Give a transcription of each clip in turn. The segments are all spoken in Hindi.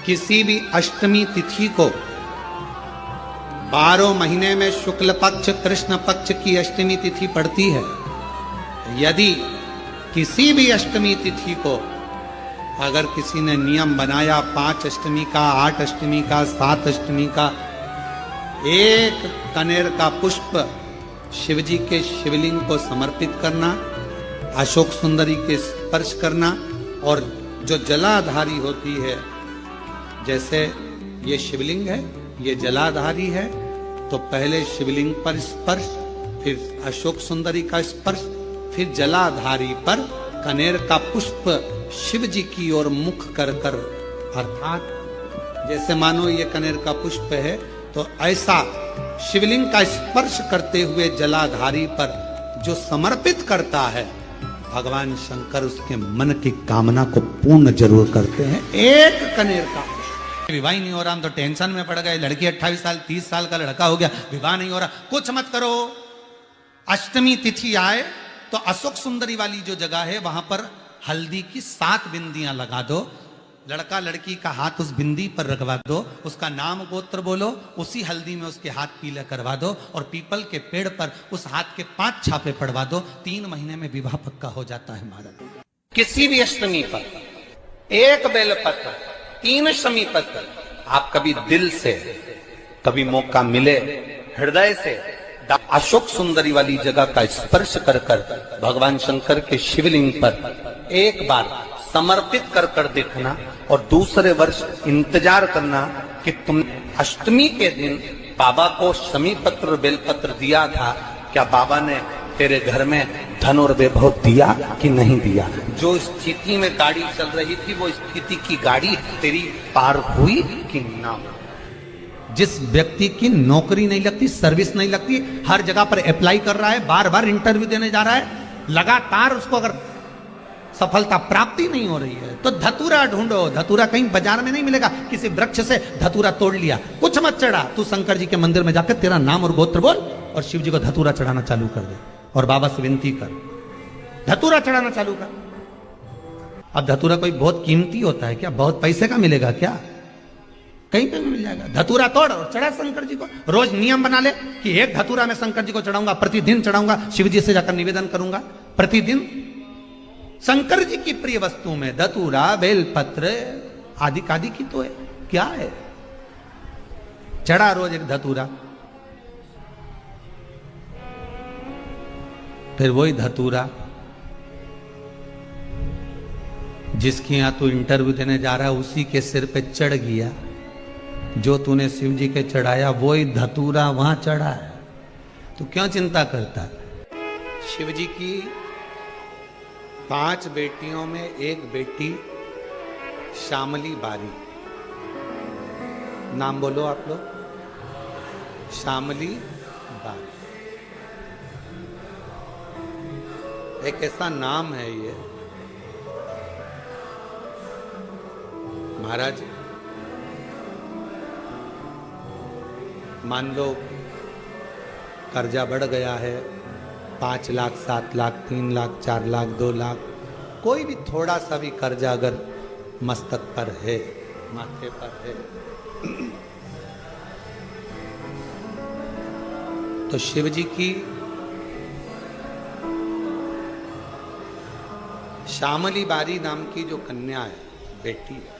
किसी भी अष्टमी तिथि को 12 महीने में शुक्ल पक्ष कृष्ण पक्ष की अष्टमी तिथि पड़ती है। यदि किसी भी अष्टमी तिथि को अगर किसी ने नियम बनाया 5 अष्टमी का, 8 अष्टमी का, 7 अष्टमी का, एक कनेर का पुष्प शिवजी के शिवलिंग को समर्पित करना, अशोक सुंदरी के स्पर्श करना, और जो जलाधारी होती है, जैसे ये शिवलिंग है, ये जलाधारी है, तो पहले शिवलिंग पर स्पर्श, फिर अशोक सुंदरी का स्पर्श, फिर जलाधारी पर कनेर का पुष्प शिव जी की ओर मुख कर कर, अर्थात जैसे मानो ये कनेर का पुष्प है, तो ऐसा शिवलिंग का स्पर्श करते हुए जलाधारी पर जो समर्पित करता है, भगवान शंकर उसके मन की कामना को पूर्ण जरूर करते हैं। एक कनेर का विवाह नहीं हो रहा, हम तो टेंशन में पड़ गए, लड़की 28 साल 30 साल का लड़का हो गया, विवाह नहीं हो रहा। कुछ मत करो, अष्टमी तिथि आए तो अशोक सुंदरी वाली जो जगह है वहां पर हल्दी की 7 बिंदियां लगा दो, लड़का लड़की का हाथ उस बिंदी पर रखवा दो, उसका नाम गोत्र बोलो, उसी हल्दी में उसके हाथ पीले करवा दो, और पीपल के पेड़ पर उस हाथ के 5 छापे पड़वा दो। 3 महीने में विवाह पक्का हो जाता है महाराज। किसी भी अष्टमी पर एक बेलपत्र, 3 अष्टमी पत्र, आप कभी दिल से, कभी मौका मिले हृदय से अशोक सुंदरी वाली जगह का स्पर्श कर कर भगवान शंकर के शिवलिंग पर एक बार समर्पित कर कर देखना, और दूसरे वर्ष इंतजार करना कि तुम अष्टमी के दिन बाबा को शमी पत्र और बेलपत्र दिया था, क्या बाबा ने तेरे घर में धन और वैभव दिया कि नहीं दिया। जो स्थिति में गाड़ी चल रही थी वो स्थिति की गाड़ी तेरी पार हुई कि ना हुई। जिस व्यक्ति की नौकरी नहीं लगती, सर्विस नहीं लगती, हर जगह पर अप्लाई कर रहा है, बार बार इंटरव्यू देने जा रहा है, लगातार उसको अगर सफलता प्राप्ति नहीं हो रही है तो धतूरा ढूंढो। धतूरा कहीं बाजार में नहीं मिलेगा, किसी वृक्ष से धतूरा तोड़ लिया, कुछ मत चढ़ा, तू शंकर जी के मंदिर में जाकर तेरा नाम और गोत्र बोल और शिव जी को धतूरा चढ़ाना चालू कर दे, और बाबा से विनती कर, धतूरा चढ़ाना चालू कर। अब धतूरा कोई बहुत कीमती होता है क्या? बहुत पैसे का मिलेगा क्या? कहीं पे भी मिल जाएगा। धतूरा तोड़ और चढ़ा शंकर जी को। रोज नियम बना ले कि एक धतूरा मैं शंकर जी को चढ़ाऊंगा, प्रतिदिन चढ़ाऊंगा, शिव जी से जाकर निवेदन करूंगा प्रतिदिन। शंकर जी की प्रिय वस्तु में धतूरा, बेलपत्र आदि कादि की तो है, क्या है? चढ़ा रोज एक धतूरा, फिर वही धतूरा जिसके यहां तू इंटरव्यू देने जा रहा है उसी के सिर पे चढ़ गया, जो तूने शिव जी के चढ़ाया वही धतूरा वहां चढ़ा है, तू क्यों चिंता करता? शिव जी की 5 बेटियों में एक बेटी श्यामली बारी, नाम बोलो आप लोग, श्यामली बारी। एक ऐसा नाम है ये महाराज, मान लो कर्जा बढ़ गया है, 5 लाख 7 लाख 3 लाख 4 लाख 2 लाख, कोई भी थोड़ा सा भी कर्जा अगर मस्तक पर है, माथे पर है, तो शिव जी की श्यामली बारी नाम की जो कन्या है, बेटी है,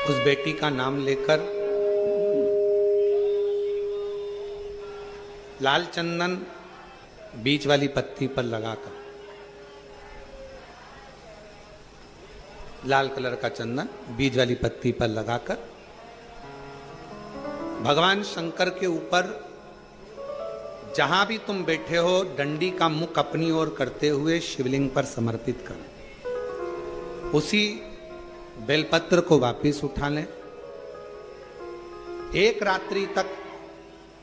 उस बेटी का नाम लेकर लाल चंदन बीच वाली पत्ती पर लगाकर, लाल कलर का चंदन बीज वाली पत्ती पर लगाकर भगवान शंकर के ऊपर जहां भी तुम बैठे हो डंडी का मुख अपनी ओर करते हुए शिवलिंग पर समर्पित करो। उसी बेलपत्र को वापिस उठा लें, एक रात्रि तक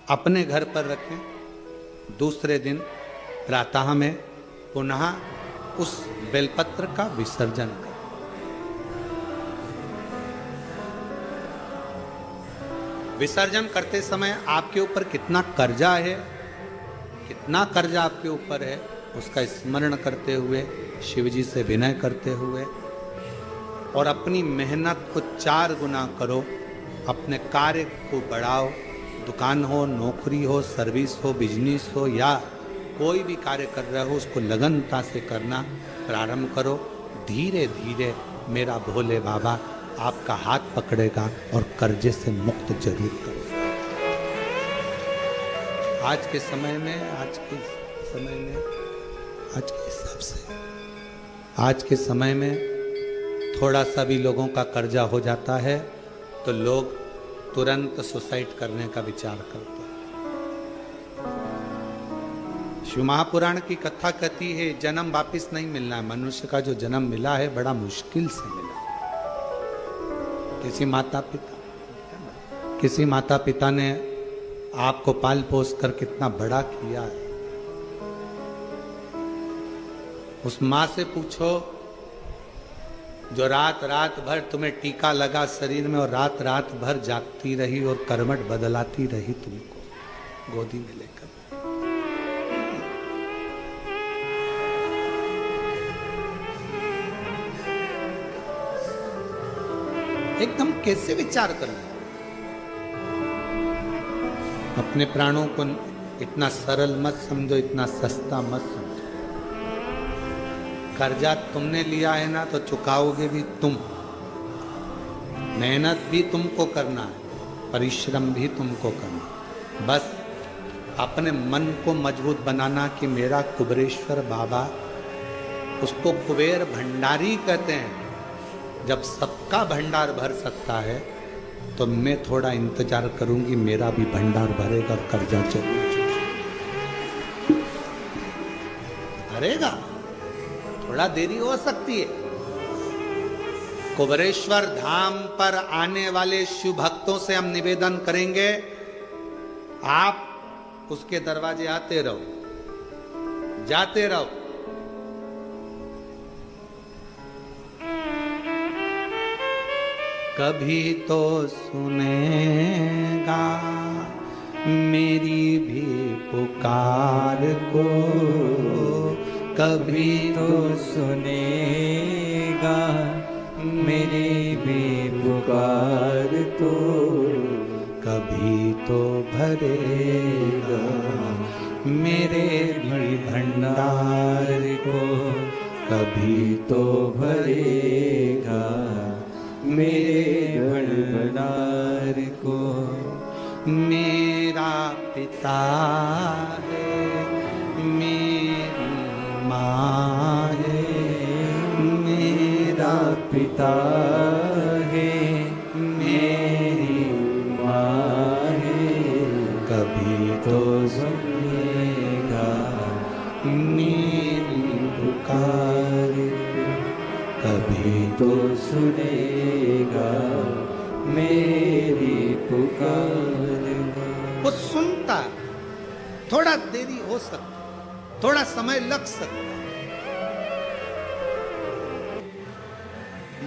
अपने घर पर रखें, दूसरे दिन प्रातः में पुनः उस बेलपत्र का विसर्जन करें। विसर्जन करते समय आपके ऊपर कितना कर्जा है, कितना कर्जा आपके ऊपर है, उसका स्मरण करते हुए, शिव जी से विनय करते हुए, और अपनी मेहनत को 4 गुना करो, अपने कार्य को बढ़ाओ। दुकान हो, नौकरी हो, सर्विस हो, बिजनेस हो, या कोई भी कार्य कर रहे हो, उसको लगनता से करना प्रारंभ करो। धीरे धीरे मेरा भोले बाबा आपका हाथ पकड़ेगा और कर्जे से मुक्त जरूर करेगा। आज के समय में, आज के हिसाब से, आज के समय में थोड़ा सा भी लोगों का कर्जा हो जाता है तो लोग तुरंत सुसाइड करने का विचार करते हैं। शिव महापुराण की कथा कहती है जन्म वापिस नहीं मिलना है। मनुष्य का जो जन्म मिला है बड़ा मुश्किल से मिला। किसी माता पिता ने आपको पाल पोस कर कितना बड़ा किया है। उस माँ से पूछो जो रात रात भर तुम्हें टीका लगा शरीर में और रात रात भर जागती रही और करवट बदलाती रही तुमको गोदी में लेकर। एकदम कैसे विचार करना। अपने प्राणों को इतना सरल मत समझो, इतना सस्ता मत समझो। कर्जा तुमने लिया है ना तो चुकाओगे भी तुम। मेहनत भी तुमको करना है, परिश्रम भी तुमको करना। बस अपने मन को मजबूत बनाना कि मेरा कुबेरेश्वर बाबा, उसको कुबेर भंडारी कहते हैं। जब सबका भंडार भर सकता है तो मैं थोड़ा इंतजार करूंगी, मेरा भी भंडार भरेगा और कर्जा जरूर भरेगा। थोड़ा देरी हो सकती है। कुबेरेश्वर धाम पर आने वाले शिव भक्तों से हम निवेदन करेंगे, आप उसके दरवाजे आते रहो, जाते रहो। कभी तो सुनेगा मेरी भी पुकार को, कभी तो सुनेगा मेरी भी पुकार तो, कभी तो भरेगा मेरे भी भंडार को, कभी तो भरेगा मेरे भंडार को। मेरा पिता है, मेरी माँ है, मेरा पिता है, मेरी माँ है, कभी तो सुनेगा मेरी पुकार, कभी तो सुनेगा मेरी पुकार। वो सुनता है। थोड़ा देरी हो सकता, थोड़ा समय लग सकता।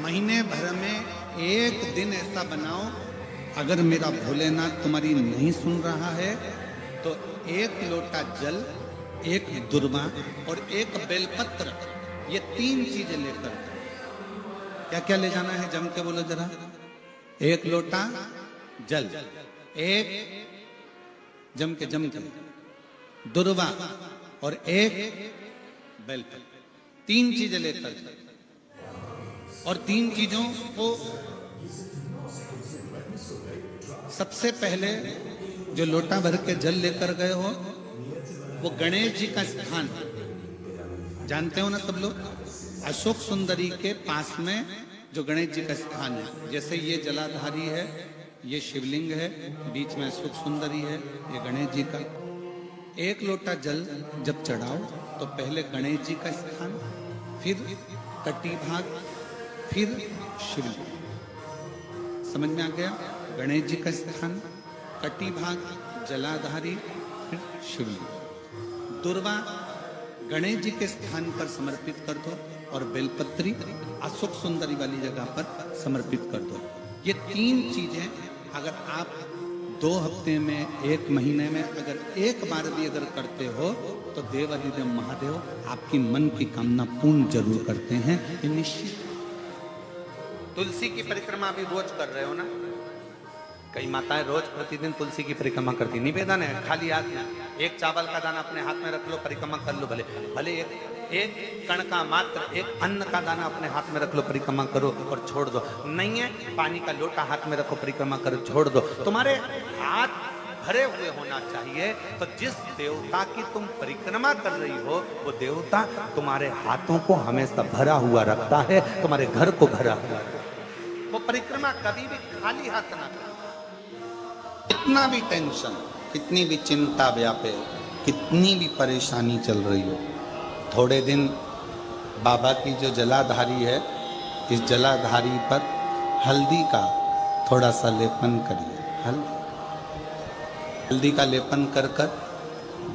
महीने भर में एक दिन ऐसा बनाओ, अगर मेरा भोलेनाथ तुम्हारी नहीं सुन रहा है तो 1 लोटा जल, 1 दुर्वा और 1 बेलपत्र, ये 3 चीजें लेकर। क्या क्या ले जाना है जम के बोलो जरा। 1 लोटा जल, 1 जम के दुर्वा और 1 बेलपत्र, 3 चीजें लेकर। और 3 चीजों को सबसे पहले जो लोटा भर के जल लेकर गए हो वो गणेश जी का स्थान जानते हो ना सब लोग। अशोक सुंदरी के पास में जो गणेश जी का स्थान है, जैसे ये जलाधारी है, ये शिवलिंग है, बीच में अशोक सुंदरी है, ये गणेश जी का। 1 लोटा जल जब चढ़ाओ तो पहले गणेश जी का स्थान, फिर तटी भाग, फिर शिवलिंग। समझ में आ गया? गणेश जी का स्थान, तटी भाग, जलाधारी, फिर शिवलिंग। दुर्वा गणेश जी के स्थान पर समर्पित कर दो और बेलपत्री अशोक सुंदरी वाली जगह पर समर्पित कर दो। ये 3 चीजें अगर आप 2 हफ्ते में, 1 महीने में अगर एक बार भी अगर करते हो तो देव अधिदेव महादेव आपकी मन की कामना पूर्ण जरूर करते हैं, ये निश्चित। तुलसी की परिक्रमा भी रोज कर रहे हो ना? कई माताएं रोज प्रतिदिन तुलसी की परिक्रमा करती, निवेदन है खाली हाथ में, एक चावल का दाना अपने हाथ में रख लो, परिक्रमा कर लो, भले भले एक कण का मात्र, एक अन्न का दाना अपने हाथ में रख लो, परिक्रमा करो और छोड़ दो। नहीं है, पानी का लोटा हाथ में रखो, परिक्रमा करो, छोड़ दो। तुम्हारे हाथ भरे हुए होना चाहिए। तो जिस देवता की तुम परिक्रमा कर रही हो, वो देवता तुम्हारे हाथों को हमेशा भरा हुआ रखता है, तुम्हारे घर को भरा हुआ। वो परिक्रमा कभी भी खाली हाथ ना करो। कितना भी टेंशन, कितनी भी चिंता व्यापे, कितनी भी परेशानी चल रही हो, थोड़े दिन बाबा की जो जलाधारी है, इस जलाधारी पर हल्दी का थोड़ा सा लेपन करिए। हल्दी का लेपन कर कर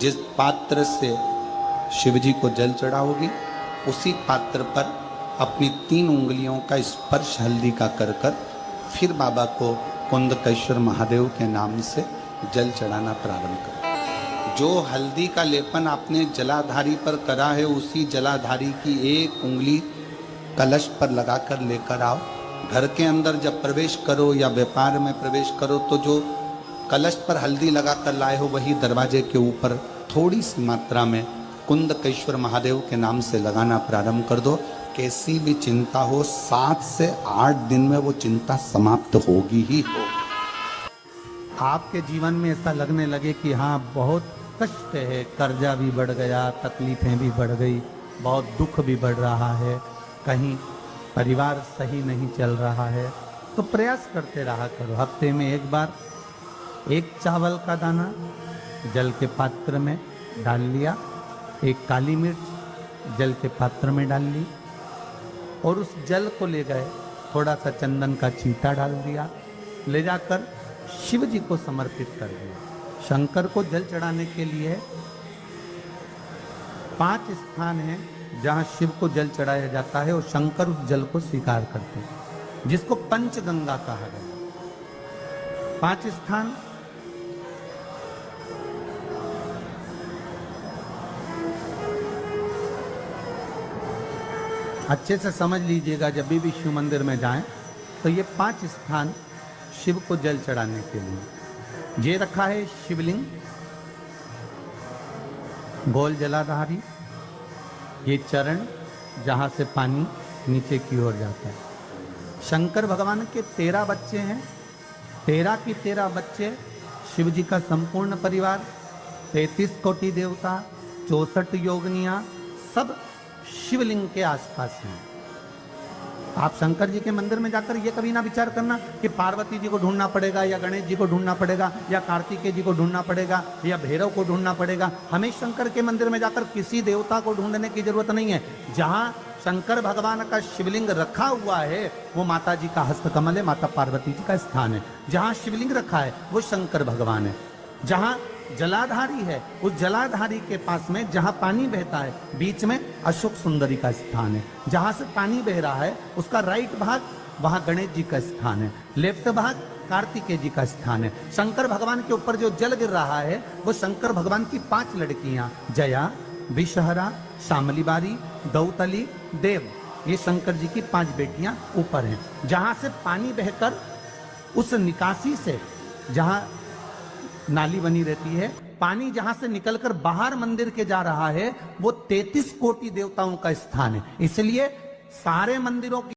जिस पात्र से शिव जी को जल चढ़ाओगी, उसी पात्र पर अपनी 3 उंगलियों का स्पर्श हल्दी का कर कर फिर बाबा को कुंदकेश्वर महादेव के नाम से जल चढ़ाना प्रारंभ करें। जो हल्दी का लेपन आपने जलाधारी पर करा है, उसी जलाधारी की 1 उंगली कलश पर लगाकर लेकर आओ। घर के अंदर जब प्रवेश करो या व्यापार में प्रवेश करो, तो जो कलश पर हल्दी लगाकर लाए हो, वही दरवाजे के ऊपर थोड़ी सी मात्रा में कुंदकेश्वर महादेव के नाम से लगाना प्रारंभ कर दो। कैसी भी चिंता हो, 7 से 8 दिन में वो चिंता समाप्त होगी ही हो। आपके जीवन में ऐसा लगने लगे कि हाँ बहुत कष्ट है, कर्जा भी बढ़ गया, तकलीफें भी बढ़ गई, बहुत दुख भी बढ़ रहा है, कहीं परिवार सही नहीं चल रहा है, तो प्रयास करते रहा करो। हफ्ते में एक बार 1 चावल का दाना जल के पात्र में डाल लिया, 1 काली मिर्च जल के पात्र में डाल ली, और उस जल को ले गए, थोड़ा सा चंदन का छींटा डाल दिया, ले जाकर शिव जी को समर्पित कर दिया। शंकर को जल चढ़ाने के लिए 5 स्थान हैं जहाँ शिव को जल चढ़ाया जाता है, और शंकर उस जल को स्वीकार करते हैं, जिसको पंचगंगा कहा गया। 5 स्थान अच्छे से समझ लीजिएगा। जब भी शिव मंदिर में जाएं तो ये 5 स्थान शिव को जल चढ़ाने के लिए ये रखा है। शिवलिंग, गोल जलाधारी, ये चरण जहाँ से पानी नीचे की ओर जाता है। शंकर भगवान के 13 बच्चे हैं, 13 की 13 बच्चे, शिव जी का संपूर्ण परिवार, 33 कोटि देवता, 64 योगनियाँ, सब शिवलिंग के आसपास हैं। आप शंकर जी के मंदिर में जाकर ये कभी ना विचार करना कि पार्वती जी को ढूंढना पड़ेगा, या गणेश जी को ढूंढना पड़ेगा, या कार्तिकेय जी को ढूंढना पड़ेगा, या भैरव को ढूंढना पड़ेगा। हमें शंकर के मंदिर में जाकर किसी देवता को ढूंढने की जरूरत नहीं है। जहाँ शंकर भगवान का शिवलिंग रखा हुआ है, वो माता जी का हस्तकमल है, माता पार्वती जी का स्थान है। जहाँ शिवलिंग रखा है वो शंकर भगवान है। जहाँ जलाधारी है, उस जलाधारी के पास में जहाँ पानी बहता है, बीच में अशोक सुंदरी का स्थान है। जहाँ से पानी बह रहा है उसका राइट भाग, वहाँ गणेश जी का स्थान है, लेफ्ट भाग कार्तिकेय जी का स्थान है। शंकर भगवान के ऊपर जो जल गिर रहा है वो शंकर भगवान की 5 लड़कियां, जया, विषहरा, शामली बारी, दौतली, देव, ये शंकर जी की 5 बेटियां ऊपर हैं। जहाँ से पानी बहकर उस निकासी से, जहाँ नाली बनी रहती है, पानी जहां से निकलकर बाहर मंदिर के जा रहा है, वो 33 कोटि देवताओं का स्थान है। इसलिए सारे मंदिरों की